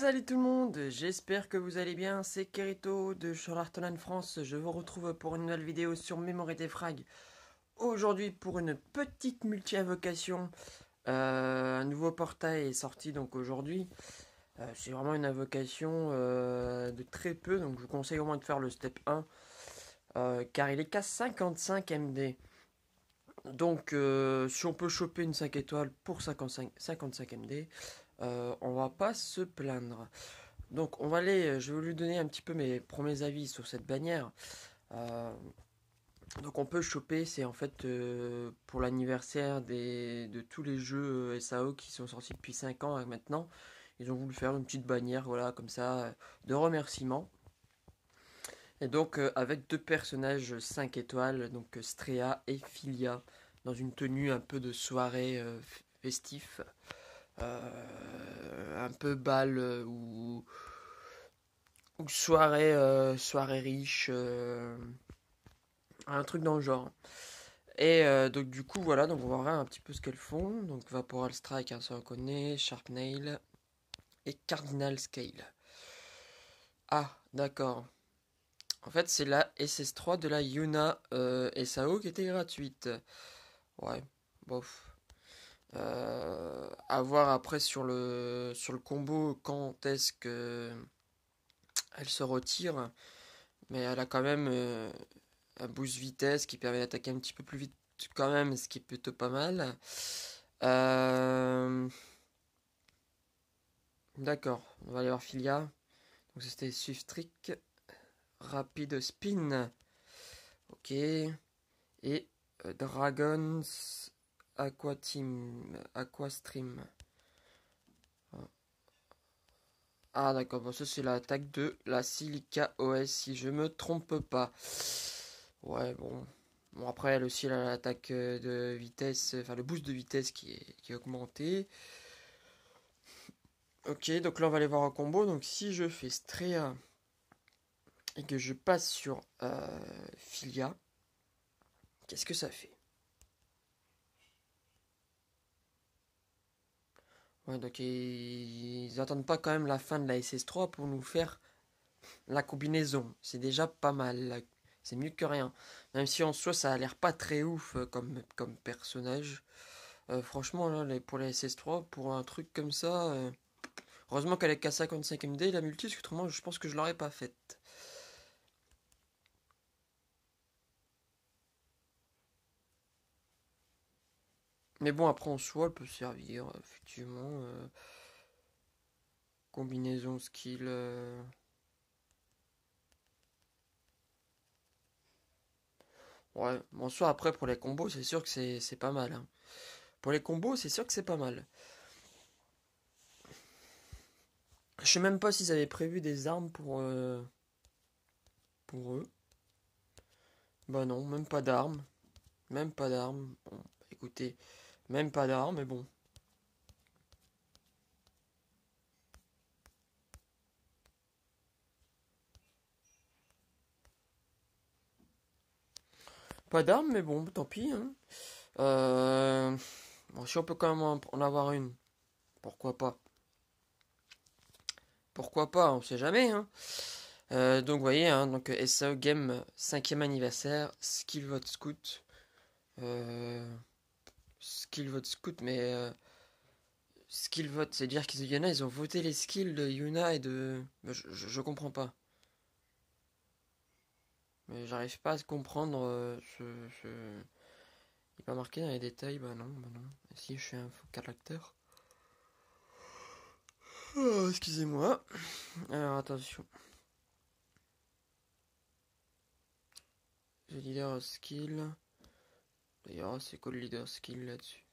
Salut tout le monde, j'espère que vous allez bien, c'est Kerito de Charlartonan France, je vous retrouve pour une nouvelle vidéo sur Memory des Frags. Aujourd'hui pour une petite multi-invocation, un nouveau portail est sorti donc aujourd'hui. C'est vraiment une invocation de très peu, donc je vous conseille au moins de faire le step 1, car il est qu'à 55 MD. Donc si on peut choper une 5 étoiles pour 55 MD, on va pas se plaindre. Donc on va aller, je vais lui donner un petit peu mes premiers avis sur cette bannière. Euh, donc on peut choper, c'est en fait pour l'anniversaire de tous les jeux SAO qui sont sortis depuis 5 ans maintenant. Ils ont voulu faire une petite bannière, voilà, comme ça, de remerciements. Et donc avec deux personnages 5 étoiles, donc Strea et Filia, dans une tenue un peu de soirée festif. Un peu bal ou soirée riche, un truc dans le genre. Et donc du coup voilà, donc on va voir un petit peu ce qu'elles font. Donc Vaporal Strike, hein, ça on connaît, Sharp Nail et Cardinal Scale. Ah, d'accord. En fait c'est la SS3 de la Yuna SAO qui était gratuite. Ouais, bof. À voir après sur le combo quand est-ce que elle se retire. Mais elle a quand même un boost vitesse qui permet d'attaquer un petit peu plus vite quand même, ce qui est plutôt pas mal. Euh, D'accord, on va aller voir Filia. Donc c'était Swift Trick, Rapide Spin. Ok. Et Dragons Aqua Team, Aqua Stream. Ah d'accord, bon, ça c'est l'attaque de la Silica OS si je me trompe pas. Ouais, bon. Bon, après, elle aussi, elle a l'attaque de vitesse, enfin le boost de vitesse qui est augmenté. Ok, donc là, on va aller voir un combo. Donc, si je fais Strea et que je passe sur Filia, qu'est-ce que ça fait? Ouais, donc ils attendent pas quand même la fin de la SS3 pour nous faire la combinaison. C'est déjà pas mal. C'est mieux que rien. Même si en soi, ça a l'air pas très ouf comme personnage. Franchement, là, pour la SS3, pour un truc comme ça, heureusement qu'elle est qu'à 55 MD, la multi, parce qu'autrement, je pense que je l'aurais pas faite. Mais bon, après, en soi, elle peut servir, effectivement. Combinaison skill. Ouais, bon, en soi, après, pour les combos, c'est sûr que c'est pas mal, hein. Pour les combos, c'est sûr que c'est pas mal. Je sais même pas s'ils avaient prévu des armes pour eux. Bah non, même pas d'armes. Même pas d'armes. Bon, écoutez, même pas d'armes, mais bon. Pas d'armes, mais bon, tant pis, hein. Euh... Bon, si on peut quand même en avoir une, pourquoi pas? Pourquoi pas, on sait jamais, hein. Donc vous voyez, hein, donc SAO Game 5e anniversaire, Skill Vote Scout. Euh, Skill Vote Scout, mais Skill Vote, c'est-à-dire qu'il y en a, ils ont voté les skills de Yuna et de... Je comprends pas. Mais j'arrive pas à comprendre Il est pas marqué dans les détails, bah non, bah non. Si, je suis un faux caractère. Oh, excusez-moi. Alors attention. The leader skill. D'ailleurs, c'est quoi le leader skill là-dessus?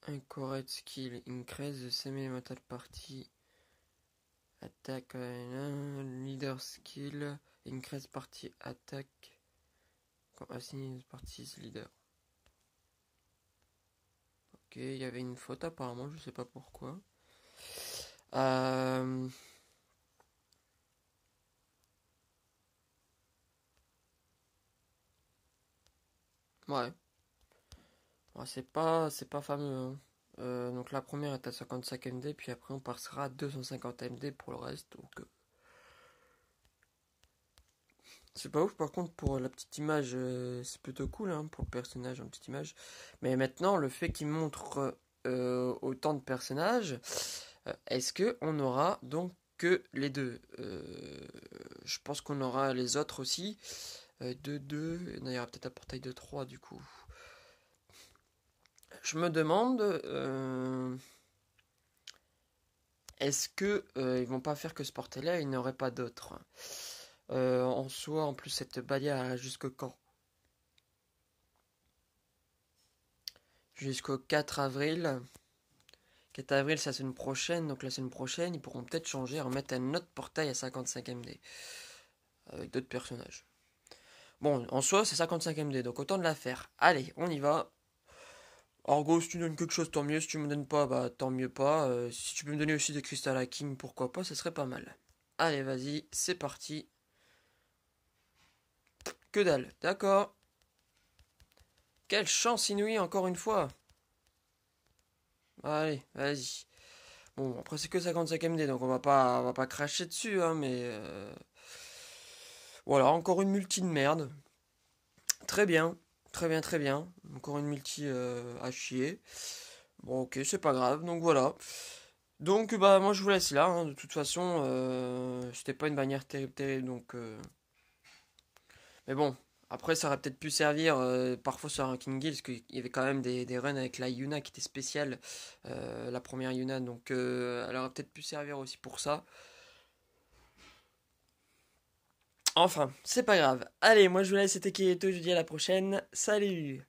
Incorrect skill. Increase the semi-metal party. Attack. Leader skill. Increase party attack. Assign parties leader. Ok, il y avait une faute apparemment, je sais pas pourquoi. Euh... Ouais. Ouais, c'est pas fameux, hein. Donc la première est à 55 MD, puis après on passera à 250 MD pour le reste. Donc c'est pas ouf, par contre pour la petite image, c'est plutôt cool hein, pour le personnage en petite image. Mais maintenant, le fait qu'il montre autant de personnages, est-ce que on aura donc que les deux? Je pense qu'on aura les autres aussi. De 2, il y aura peut-être un portail de 3 du coup. Je me demande, est-ce que ils vont pas faire que ce portail-là, il n'y aurait pas d'autres? En soi, en plus, cette barrière elle reste jusqu'au quand? Jusqu'au 4 avril. 4 avril, c'est la semaine prochaine. Donc la semaine prochaine, ils pourront peut-être changer et remettre un autre portail à 55 MD. Avec d'autres personnages. Bon, en soi, c'est 55 MD, donc autant de la faire. Allez, on y va. Argo, si tu me donnes quelque chose, tant mieux. Si tu me donnes pas, bah tant mieux pas. Si tu peux me donner aussi des Crystal Hacking, pourquoi pas, ce serait pas mal. Allez, vas-y, c'est parti. Que dalle, d'accord. Quelle chance inouïe, encore une fois. Allez, vas-y. Bon, après c'est que 55 MD, donc on va pas cracher dessus, hein, mais... Voilà, encore une multi de merde. Très bien, très bien, très bien. Encore une multi à chier. Bon, ok, c'est pas grave, donc voilà. Donc, bah, moi je vous laisse là, hein. De toute façon, c'était pas une bannière terrible, terrible, donc... Mais bon, après ça aurait peut-être pu servir parfois sur un King Guild, parce qu'il y avait quand même des runs avec la Yuna qui était spéciale, la première Yuna, donc elle aurait peut-être pu servir aussi pour ça. Enfin, c'est pas grave. Allez, moi je vous laisse, c'était Kirito, je vous dis à la prochaine. Salut!